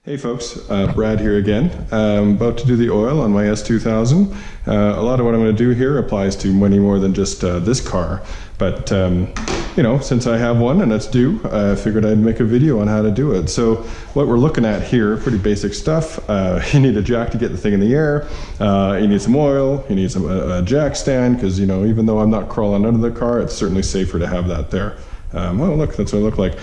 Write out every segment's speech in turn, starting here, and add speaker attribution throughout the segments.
Speaker 1: Hey folks, Brad here again. About to do the oil on my S2000. A lot of what I'm going to do here applies to many more than just this car, but you know, since I have one and it's due, I figured I'd make a video on how to do it. So what we're looking at here, pretty basic stuff. You need a jack to get the thing in the air, you need some oil, you need a jack stand, because you know, even though I'm not crawling under the car, it's certainly safer to have that there. Oh look, that's what I look like.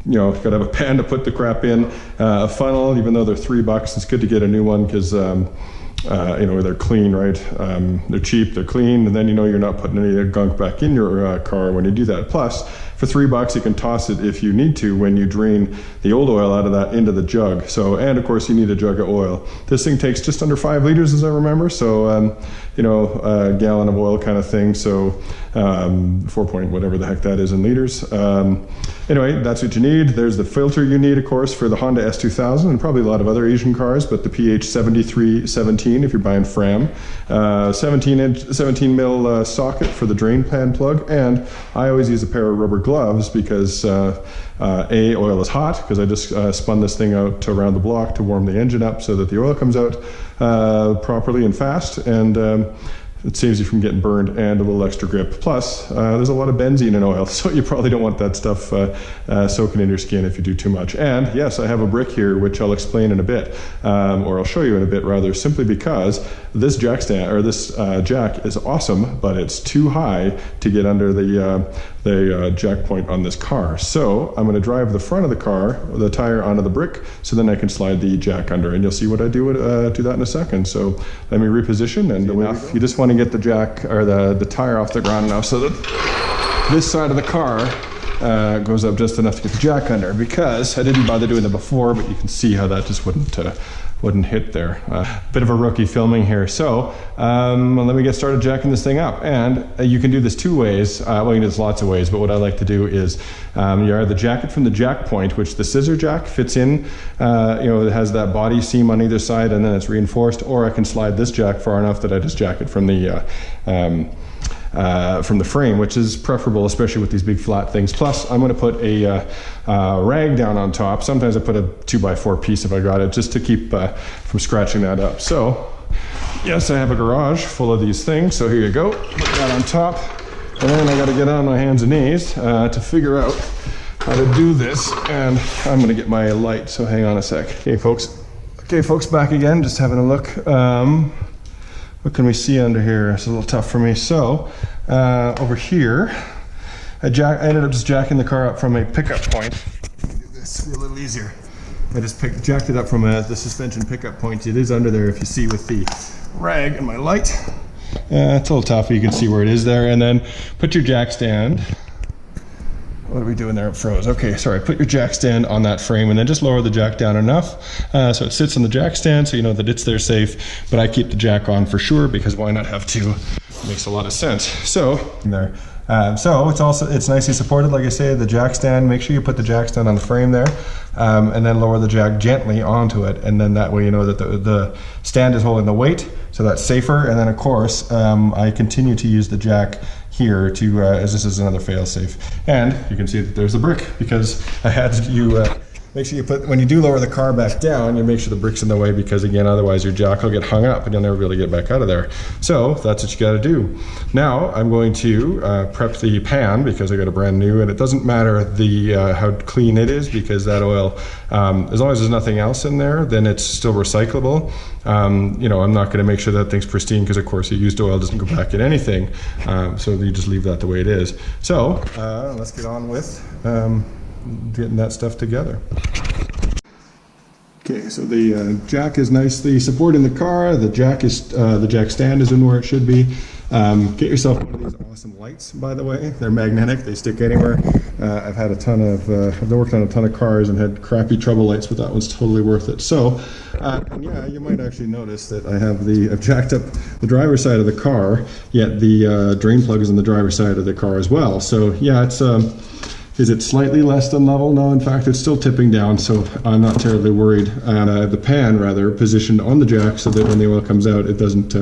Speaker 1: You know, gotta have a pan to put the crap in, a funnel, even though they're $3, it's good to get a new one because you know, they're clean, right? They're cheap, they're clean, and then you know you're not putting any of the gunk back in your car when you do that. Plus, for $3 you can toss it if you need to when you drain the old oil out of that into the jug. So, and of course you need a jug of oil. This thing takes just under 5 liters as I remember, so you know, a gallon of oil kind of thing, so 4 point whatever the heck that is in liters. Anyway, that's what you need. There's the filter you need, of course, for the Honda S2000 and probably a lot of other Asian cars, but the PH7317 if you're buying Fram. 17 mil socket for the drain pan plug, and I always use a pair of rubber gloves because oil is hot, because I just spun this thing out around the block to warm the engine up so that the oil comes out properly and fast, and it saves you from getting burned, and a little extra grip. Plus, there's a lot of benzene in oil, so you probably don't want that stuff soaking in your skin if you do too much. And yes, I have a brick here, which I'll explain in a bit, or I'll show you in a bit rather, simply because this jack stand, or this jack is awesome, but it's too high to get under the jack point on this car. So I'm going to drive the front of the car, the tire onto the brick, so then I can slide the jack under, and you'll see what I do that in a second. So let me reposition, and enough. You just want to get the jack or the tire off the ground enough so that this side of the car goes up just enough to get the jack under, because I didn't bother doing that before, but you can see how that just wouldn't hit there. Bit of a rookie filming here. So let me get started jacking this thing up. And you can do this two ways. Well, you can do this lots of ways, but what I like to do is you either jack it from the jack point, which the scissor jack fits in, you know, it has that body seam on either side and then it's reinforced, or I can slide this jack far enough that I just jack it from the frame, which is preferable, especially with these big flat things. Plus, I'm going to put a rag down on top. Sometimes I put a 2x4 piece if I got it, just to keep from scratching that up. So, yes, I have a garage full of these things. So here you go. Put that on top, and then I got to get on my hands and knees to figure out how to do this. And I'm going to get my light. So hang on a sec. Okay, folks, back again. Just having a look. What can we see under here? It's a little tough for me. So over here, I ended up just jacking the car up from a pickup point. Do this a little easier. I just jacked it up from the suspension pickup point. It is under there, if you see with the rag and my light. It's a little tough, but you can see where it is there. And then put your jack stand. What are we doing there? It froze. Okay, sorry. Put your jack stand on that frame and then just lower the jack down enough so it sits on the jack stand, so you know that it's there safe. But I keep the jack on for sure, because why not have two? It makes a lot of sense. So there. So it's nicely supported, like I say, the jack stand. Make sure you put the jack stand on the frame there, and then lower the jack gently onto it, and then that way you know that the stand is holding the weight, so that's safer. And then of course I continue to use the jack here to as this is another fail-safe, and you can see that there's a brick, because I had you make sure you put, when you do lower the car back down, you make sure the brick's in the way, because again, otherwise your jack will get hung up and you'll never be able to get back out of there. So that's what you got to do. Now I'm going to prep the pan, because I got a brand new, and it doesn't matter how clean it is, because that oil, as long as there's nothing else in there, then it's still recyclable. You know, I'm not going to make sure that thing's pristine, because of course your used oil doesn't go back in anything, so you just leave that the way it is. So let's get on with getting that stuff together. Okay, so the jack is nicely supporting the car. The jack stand is in where it should be. Get yourself one of these awesome lights, by the way. They're magnetic, they stick anywhere. I've worked on a ton of cars and had crappy trouble lights, but that one's totally worth it. So, and yeah, you might actually notice that I've jacked up the driver's side of the car, yet the drain plug is on the driver's side of the car as well. So yeah, it's Is it slightly less than level? No, in fact, it's still tipping down, so I'm not terribly worried. The pan, rather, positioned on the jack so that when the oil comes out, it doesn't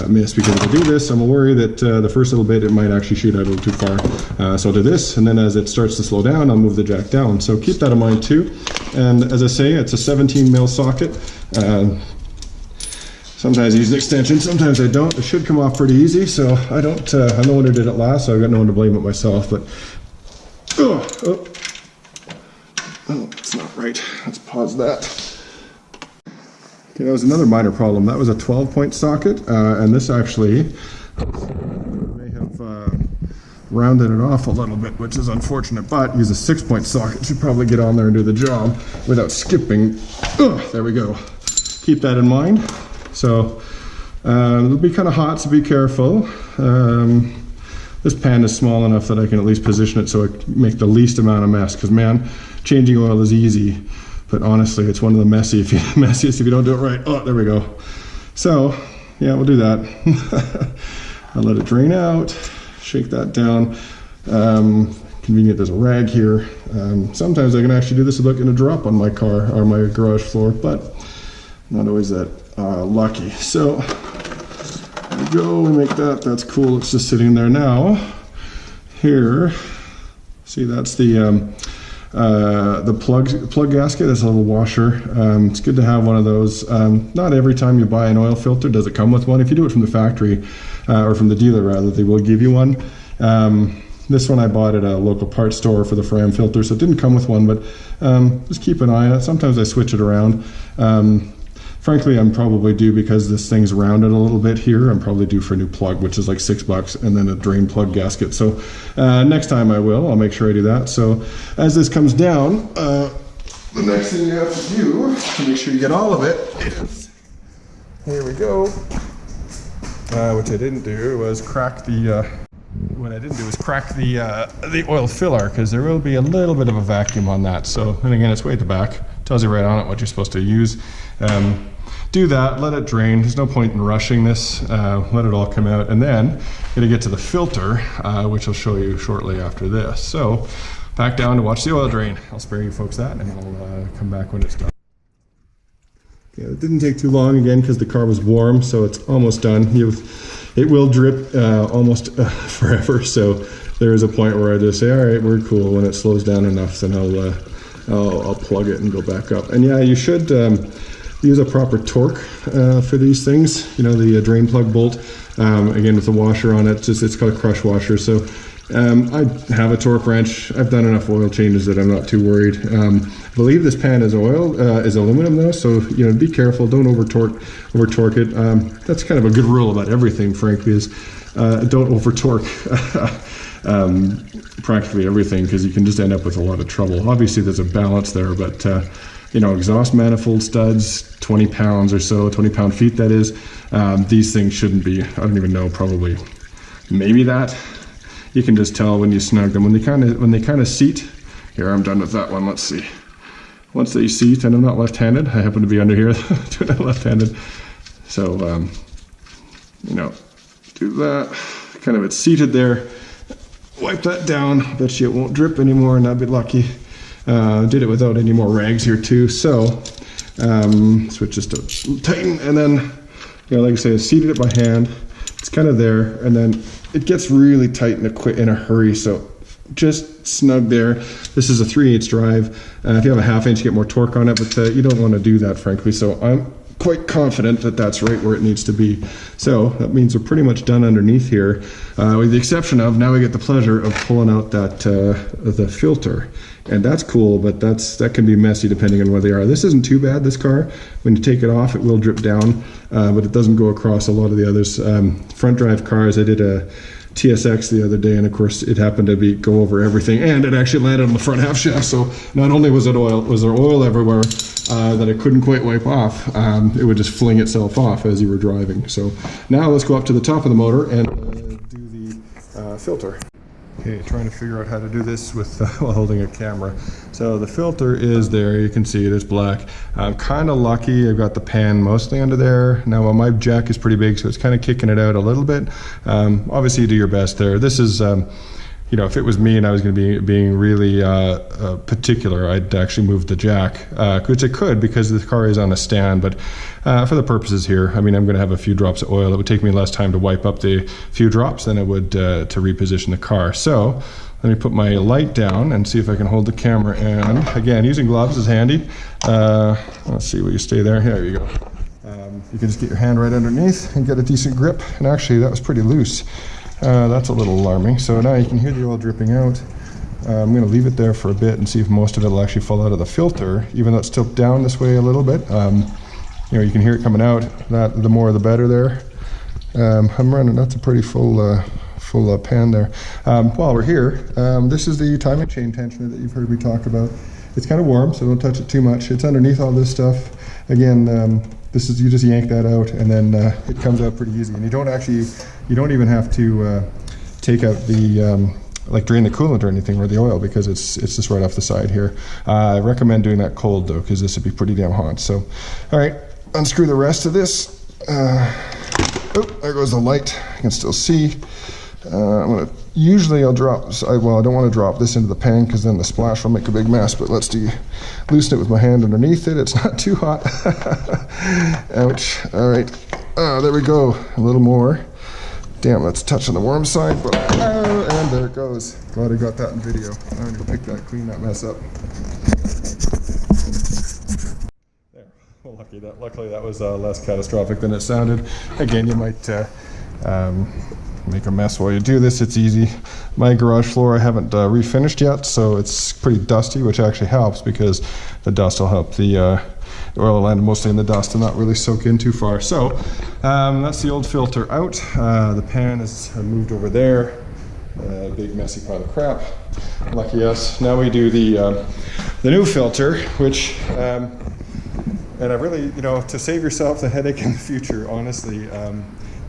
Speaker 1: miss. Because if I do this, I'm worried that the first little bit, it might actually shoot out a little too far. So I'll do this, and then as it starts to slow down, I'll move the jack down. So keep that in mind too. And as I say, it's a 17 mil socket. Sometimes I use an extension, sometimes I don't. It should come off pretty easy, so I don't. I know when I did it last, so I've got no one to blame but myself. But oh, that's not right. Let's pause that. Okay, that was another minor problem. That was a 12-point socket, and this actually may have rounded it off a little bit, which is unfortunate. But use a 6-point socket. Should probably get on there and do the job without skipping. There we go. Keep that in mind. So it'll be kind of hot, so be careful. This pan is small enough that I can at least position it so I make the least amount of mess. Because man, changing oil is easy, but honestly, it's one of the messiest if you don't do it right. Oh, there we go. So yeah, we'll do that. I'll let it drain out. Shake that down. Convenient, there's a rag here. Sometimes I can actually do this without getting a drop on my car or my garage floor, but not always that lucky. So there we go, we make that, that's cool, it's just sitting there now. Here, see that's the plug gasket, it's a little washer. It's good to have one of those. Not every time you buy an oil filter does it come with one. If you do it from the factory, or from the dealer rather, they will give you one. This one I bought at a local parts store for the Fram filter, so it didn't come with one, but just keep an eye on it. Sometimes I switch it around. Frankly, I'm probably due, because this thing's rounded a little bit here, I'm probably due for a new plug, which is like $6, and then a drain plug gasket. So next time I'll make sure I do that. So as this comes down, the next thing you have to do to make sure you get all of it is, here we go, which I didn't do, was crack the, the oil filler, because there will be a little bit of a vacuum on that. So, and again, it's way at the back, tells you right on it what you're supposed to use. Do that, let it drain. There's no point in rushing this. Let it all come out, and then I'm gonna get to the filter, which I'll show you shortly after this. So back down to watch the oil drain. I'll spare you folks that, and I'll come back when it's done. Yeah, it didn't take too long, again, because the car was warm, so it's almost done. It will drip almost forever, so there is a point where I just say, all right, we're cool. When it slows down enough, then I'll plug it and go back up. And yeah, you should use a proper torque for these things. You know, the drain plug bolt, again with the washer on it, it's got a crush washer. So I have a torque wrench. I've done enough oil changes that I'm not too worried. I believe this pan is aluminum though, so you know, be careful. Don't over torque it. That's kind of a good rule about everything, frankly, is don't over torque practically everything, because you can just end up with a lot of trouble. Obviously, there's a balance there, but you know, exhaust manifold studs, 20 pounds or so, 20 pound-feet that is. These things shouldn't be, I don't even know, probably maybe that. You can just tell when you snug them. When they kind of seat. Here, I'm done with that one. Let's see. Once they seat, and I'm not left-handed. I happen to be under here, doing it left-handed. So, you know, do that. Kind of it's seated there. Wipe that down. Bet you it won't drip anymore, and I'd be lucky. Did it without any more rags here too. So, switch just to tighten, and then, you know, like I say, I seated it by hand. It's kind of there, and then it gets really tight in a hurry. So just snug there. This is a 3/8 drive. If you have a 1/2 inch, you get more torque on it, but you don't want to do that, frankly. So I'm quite confident that that's right where it needs to be. So that means we're pretty much done underneath here, with the exception of now we get the pleasure of pulling out that the filter, and that's cool, but that can be messy depending on where they are. This isn't too bad, this car. When you take it off, it will drip down, but it doesn't go across a lot of the others. Front drive cars, I did a TSX the other day, and of course it happened to go over everything, and it actually landed on the front half shaft. So not only was there oil everywhere that it couldn't quite wipe off, it would just fling itself off as you were driving. So now let's go up to the top of the motor and do the filter. Okay, trying to figure out how to do this with while holding a camera. So the filter is there, you can see it is black. I'm kind of lucky, I've got the pan mostly under there. Now my jack is pretty big, so it's kind of kicking it out a little bit. Obviously you do your best there. This is, you you know, if it was me and I was going to be being really particular, I'd actually move the jack, which I could because the car is on a stand. But for the purposes here, I mean, I'm going to have a few drops of oil. It would take me less time to wipe up the few drops than it would to reposition the car. So let me put my light down and see if I can hold the camera. And again, using gloves is handy. Let's see, will you stay there? There you go. You can just get your hand right underneath and get a decent grip. And actually, that was pretty loose. That's a little alarming. So now you can hear the oil dripping out. I'm going to leave it there for a bit and see if most of it will actually fall out of the filter, even though it's tilted down this way a little bit. You know, you can hear it coming out. The more the better there. I'm running, that's a pretty full pan there. While we're here, this is the timing chain tensioner that you've heard me talk about. It's kind of warm, so don't touch it too much. It's underneath all this stuff. Again, this is, you just yank that out and then it comes out pretty easy. And you don't even have to take out the, like drain the coolant or anything or the oil, because it's just right off the side here. I recommend doing that cold though, because this would be pretty damn hot. So, all right, unscrew the rest of this. Oh, there goes the light. I can still see. Usually I'll drop, well, I don't want to drop this into the pan because then the splash will make a big mess, but let's loosen it with my hand underneath it. It's not too hot. Ouch. All right. There we go. A little more. Damn, that's touching the warm side, but and there it goes. Glad I got that in video. I'm gonna pick that, clean that mess up. There. Well, luckily that was less catastrophic than it sounded. Again, you might make a mess while you do this. It's easy. My garage floor I haven't refinished yet, so it's pretty dusty, which actually helps because the dust will help the oil will land mostly in the dust and not really soak in too far. So that's the old filter out. The pan is moved over there. Big messy pile of crap. Lucky us. Now we do the new filter, which and I really, you know, to save yourself the headache in the future, honestly,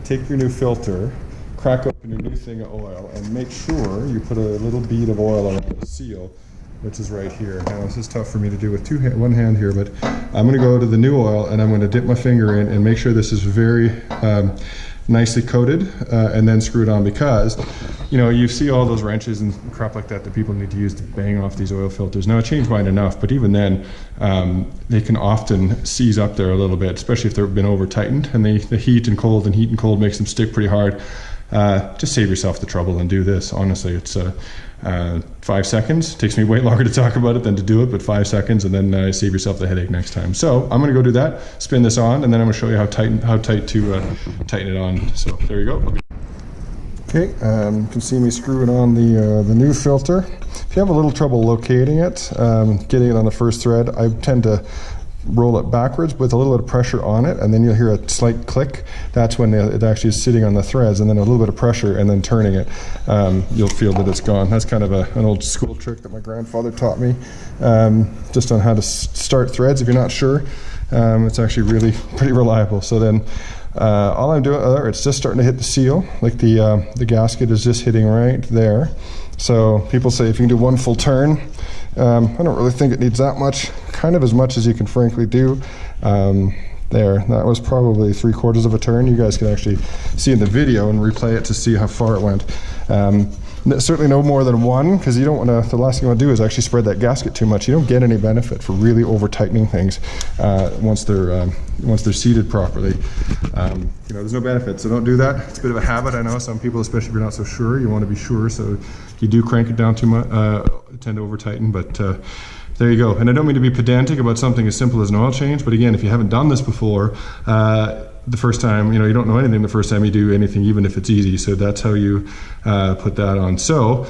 Speaker 1: take your new filter, crack open your new thing of oil, and make sure you put a little bead of oil on the seal, which is right here. Now this is tough for me to do with one hand here, but I'm going to go to the new oil and I'm going to dip my finger in and make sure this is very nicely coated and then screw it on, because you know, you see all those wrenches and crap like that people need to use to bang off these oil filters. Now I changed mine enough, but even then they can often seize up there a little bit, especially if they've been over tightened, and the heat and cold makes them stick pretty hard. Just save yourself the trouble and do this. Honestly, it's 5 seconds. It takes me way longer to talk about it than to do it, but 5 seconds, and then save yourself the headache next time. So I'm going to go do that, spin this on, and then I'm going to show you how tight to tighten it on. So there you go. Okay, you can see me screwing on the new filter. If you have a little trouble locating it, getting it on the first thread, I tend to roll it backwards with a little bit of pressure on it, and then you'll hear a slight click. That's when it actually is sitting on the threads, and then a little bit of pressure and then turning it. You'll feel that it's gone. That's kind of an old school trick that my grandfather taught me, just on how to start threads if you're not sure. It's actually really pretty reliable. So then all I'm doing, it's just starting to hit the seal, like the gasket is just hitting right there. So people say if you can do one full turn, I don't really think it needs that much, kind of as much as you can frankly do. There, that was probably 3/4 of a turn. You guys can actually see in the video and replay it to see how far it went. Certainly no more than one, because you don't want to, the last thing you want to do is actually spread that gasket too much. You don't get any benefit for really over tightening things once they're seated properly. You know, there's no benefit, so don't do that. It's a bit of a habit. I know some people, especially if you're not so sure, you want to be sure, so you do crank it down too much, tend to over tighten, but there you go. And I don't mean to be pedantic about something as simple as an oil change, but again, if you haven't done this before, the first time, you know, you don't know anything the first time you do anything, even if it's easy. So that's how you put that on. So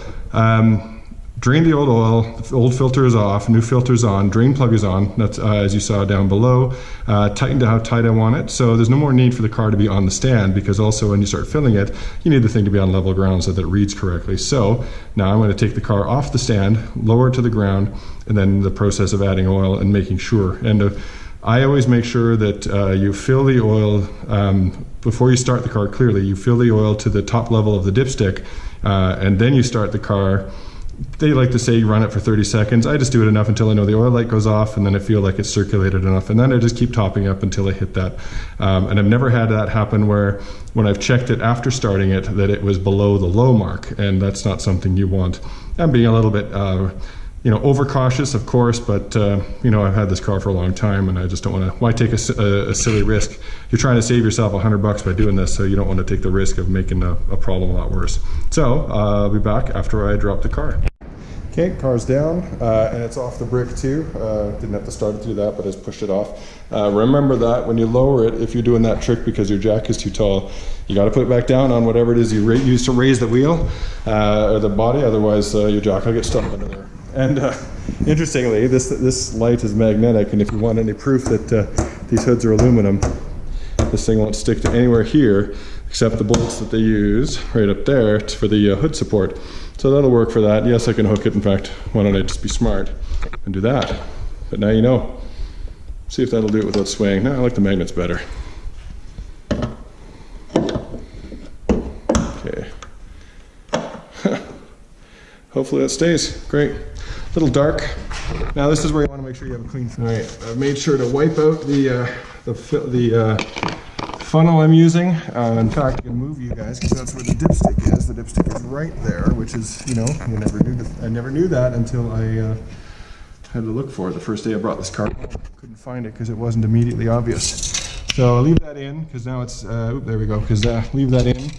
Speaker 1: drain the old oil, the old filter is off, new filter is on, drain plug is on. That's as you saw down below. Tighten to how tight I want it. So there's no more need for the car to be on the stand, because also when you start filling it, you need the thing to be on level ground so that it reads correctly. So now I'm going to take the car off the stand, lower it to the ground, and then the process of adding oil and making sure. And I always make sure that you fill the oil before you start the car. Clearly, you fill the oil to the top level of the dipstick, and then you start the car they like to say run it for 30 seconds. I just do it enough until I know the oil light goes off, and then I feel like it's circulated enough, and then I just keep topping up until I hit that. And I've never had that happen where when I've checked it after starting it that it was below the low mark, and that's not something you want. I'm being a little bit overcautious, of course, but I've had this car for a long time, and I just don't want to. Why take a silly risk? You're trying to save yourself $100 by doing this, so you don't want to take the risk of making a problem a lot worse. So I'll be back after I drop the car. Okay, car's down, and it's off the brick too. Didn't have to start it to do that, but I just pushed it off. Remember that when you lower it, if you're doing that trick because your jack is too tall, you got to put it back down on whatever it is you use to raise the wheel or the body, otherwise your jack will get stuck under there. And interestingly, this light is magnetic, and if you want any proof that these hoods are aluminum, this thing won't stick to anywhere here except the bolts that they use right up there for the hood support. So that'll work for that. Yes, I can hook it. In fact, why don't I just be smart and do that? But now you know. See if that'll do it without swaying. No, I like the magnets better. Okay. Hopefully that stays. Great. A little dark. Now this is where you want to make sure you have a clean. All right, I've made sure to wipe out the funnel I'm using. In fact, I can move you guys because that's where the dipstick is. The dipstick is right there, which is, I never knew that until I had to look for it the first day I brought this car home. Couldn't find it because it wasn't immediately obvious. So I'll leave that in because now it's, there we go, because leave that in.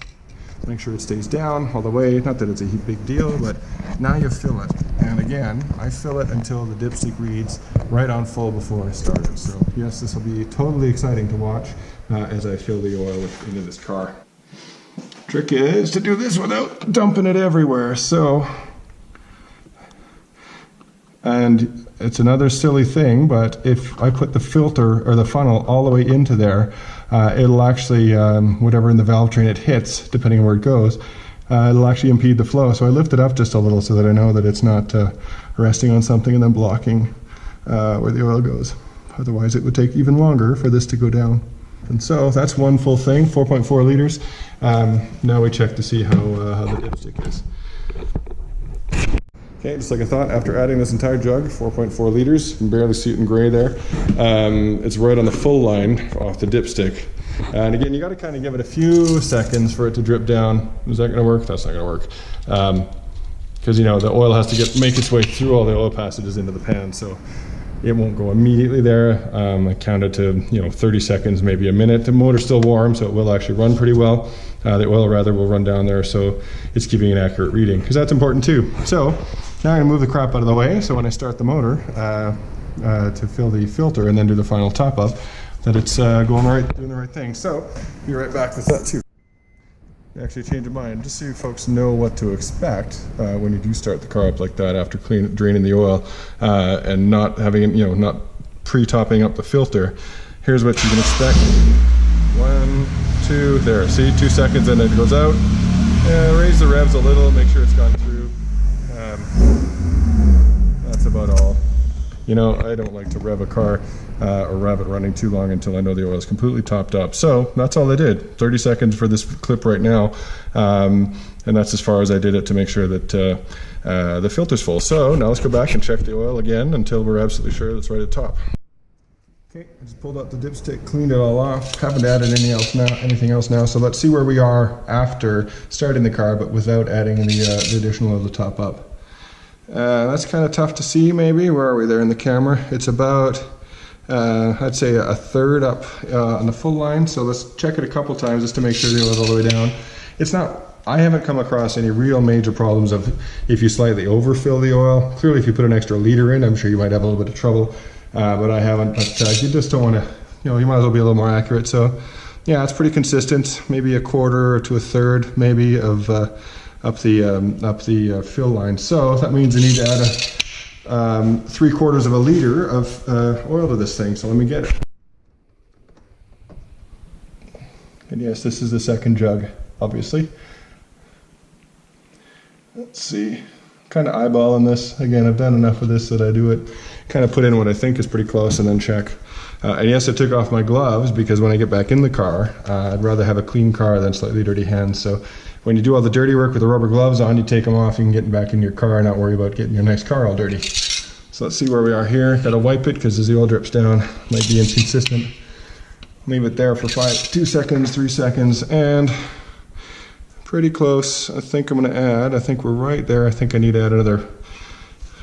Speaker 1: Make sure it stays down all the way. Not that it's a big deal, but now you fill it. And again, I fill it until the dipstick reads right on full before I start it. So yes, this will be totally exciting to watch as I fill the oil into this car. Trick is to do this without dumping it everywhere. So, and it's another silly thing, but if I put the filter or the funnel all the way into there, it'll actually, whatever in the valve train it hits, depending on where it goes, it'll actually impede the flow. So I lift it up just a little so that I know that it's not resting on something and then blocking where the oil goes. Otherwise it would take even longer for this to go down. And so that's one full thing, 4.4 liters. Now we check to see how the dipstick is. Okay, just like I thought, after adding this entire jug, 4.4 liters, you can barely see it in gray there. It's right on the full line off the dipstick. And again, you got to kind of give it a few seconds for it to drip down. Is that going to work? That's not going to work. Because the oil has to make its way through all the oil passages into the pan, so it won't go immediately there. I counted to 30 seconds, maybe a minute. The motor's still warm, so it will actually run pretty well. The oil rather will run down there, so it's giving an accurate reading, because that's important too. So now I'm going to move the crap out of the way, so when I start the motor to fill the filter and then do the final top up, that it's doing the right thing. So be right back with that too. Actually change of mind, just so you folks know what to expect when you do start the car up like that after draining the oil and not having not pre-topping up the filter. Here's what you can expect. 1, 2, there. See, 2 seconds and it goes out. Raise the revs a little, make sure it's gone through. That's about all. I don't like to rev a car or rev it running too long until I know the oil is completely topped up. So that's all I did. 30 seconds for this clip right now. And that's as far as I did it to make sure that the filter's full. So now let's go back and check the oil again until we're absolutely sure it's right at the top. Okay, I just pulled out the dipstick, cleaned it all off. Haven't added anything else now. So let's see where we are after starting the car, but without adding the additional of the top up. That's kind of tough to see maybe. Where are we there in the camera? It's about, I'd say a third up on the full line. So let's check it a couple times just to make sure the oil's all the way down. It's not, I haven't come across any real major problems of if you slightly overfill the oil. Clearly if you put an extra liter in, I'm sure you might have a little bit of trouble. But I haven't, but you just don't want to, you might as well be a little more accurate. So yeah, it's pretty consistent, maybe a quarter to a third maybe of up the fill line. So that means I need to add a 3/4 of a liter of oil to this thing. So let me get it. And yes, this is the second jug, obviously. Let's see, kind of eyeballing this. Again, I've done enough of this that I do it, kind of put in what I think is pretty close and then check. And yes, I took off my gloves because when I get back in the car, I'd rather have a clean car than slightly dirty hands. So when you do all the dirty work with the rubber gloves on, you take them off, you can get back in your car and not worry about getting your nice car all dirty. So let's see where we are here. Gotta wipe it because as the oil drips down, might be inconsistent. Leave it there for 2 seconds, 3 seconds, and pretty close. I think I'm gonna add, I think we're right there. I think I need to add another,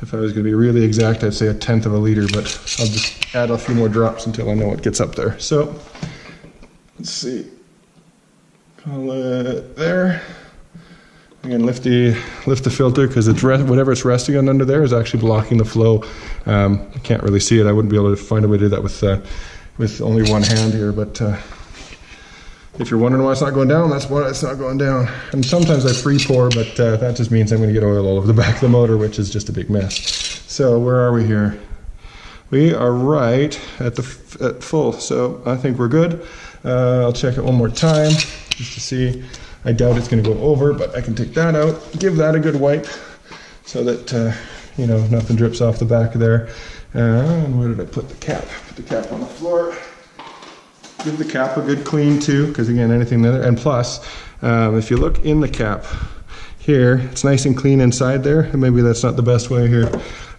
Speaker 1: if I was gonna be really exact, I'd say 1/10 of a liter, but I'll just add a few more drops until I know what gets up there. So, let's see. Call it there. Again, lift the filter because it's whatever it's resting on under there is actually blocking the flow. I can't really see it. I wouldn't be able to find a way to do that with only one hand here. But if you're wondering why it's not going down, that's why it's not going down. And sometimes I free pour, but that just means I'm going to get oil all over the back of the motor, which is just a big mess. So where are we here? We are right at full. So I think we're good. I'll check it one more time just to see. I doubt it's going to go over, but I can take that out, give that a good wipe so that, you know, nothing drips off the back of there. And where did I put the cap? Put the cap on the floor. Give the cap a good clean too, because again, anything there. And plus, if you look in the cap here, it's nice and clean inside there. And maybe that's not the best way here.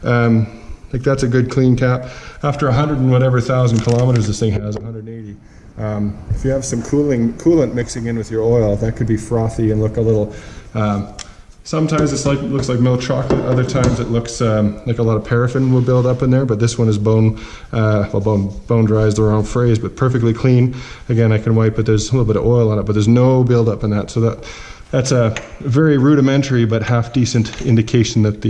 Speaker 1: Like that's a good clean cap. After 100 and whatever thousand kilometers this thing has, 180. If you have some coolant mixing in with your oil, that could be frothy and look a little, sometimes it looks like milk chocolate, other times it looks like a lot of paraffin will build up in there, but this one is bone dry is the wrong phrase, but perfectly clean. Again, I can wipe it, there's a little bit of oil on it, but there's no buildup in that, so that's a very rudimentary but half decent indication that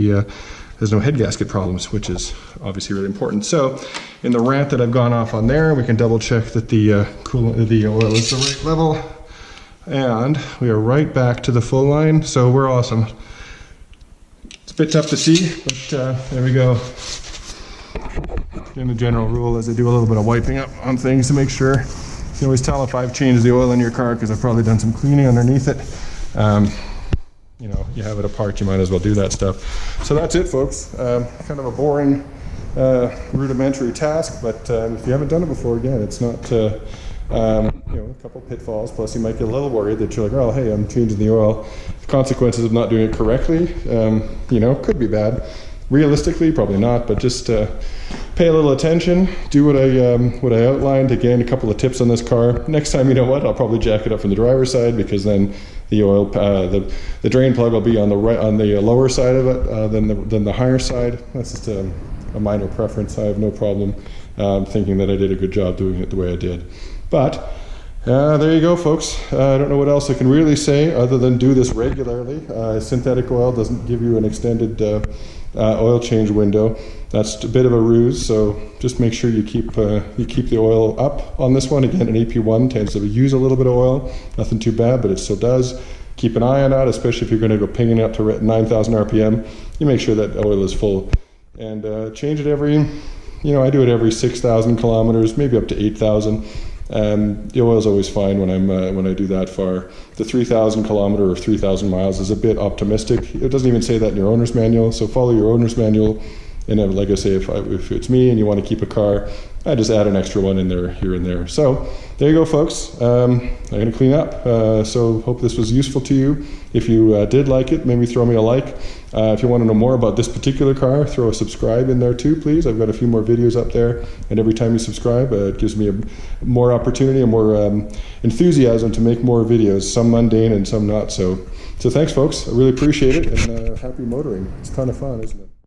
Speaker 1: there's no head gasket problems, which is obviously really important. So in the rant that I've gone off on there, we can double check that the oil is the right level. And we are right back to the full line, so we're awesome. It's a bit tough to see, but there we go. In the general rule is I do a little bit of wiping up on things to make sure. You can always tell if I've changed the oil in your car because I've probably done some cleaning underneath it. You know, you have it apart, you might as well do that stuff. So that's it, folks. Kind of a boring, rudimentary task, but if you haven't done it before, again, it's not, you know, a couple pitfalls, plus you might get a little worried that you're like, oh, hey, I'm changing the oil. The consequences of not doing it correctly, you know, could be bad. Realistically, probably not, but just pay a little attention, do what I outlined. Again, a couple of tips on this car. Next time, you know what, I'll probably jack it up from the driver's side because then the oil, the drain plug will be on the lower side of it than the higher side. That's just a minor preference. I have no problem thinking that I did a good job doing it the way I did. But there you go, folks. I don't know what else I can really say other than do this regularly. Synthetic oil doesn't give you an extended oil change window. That's a bit of a ruse, so just make sure you keep the oil up on this one. Again, an AP1 tends to use a little bit of oil. Nothing too bad, but it still does. Keep an eye on that, especially if you're going to go pinging up to 9,000 RPM. You make sure that oil is full. And change it every, you know, I do it every 6,000 kilometers, maybe up to 8,000. The oil is always fine when I do that far. The 3,000 kilometer or 3,000 miles is a bit optimistic. It doesn't even say that in your owner's manual, so follow your owner's manual. And like I say, if it's me and you want to keep a car, I just add an extra one in there, here and there. So there you go, folks. I'm going to clean up. So hope this was useful to you. If you did like it, maybe throw me a like. If you want to know more about this particular car, throw a subscribe in there too, please. I've got a few more videos up there, and every time you subscribe, it gives me more opportunity and more enthusiasm to make more videos, some mundane and some not. So thanks, folks. I really appreciate it, and happy motoring. It's a ton of fun, isn't it?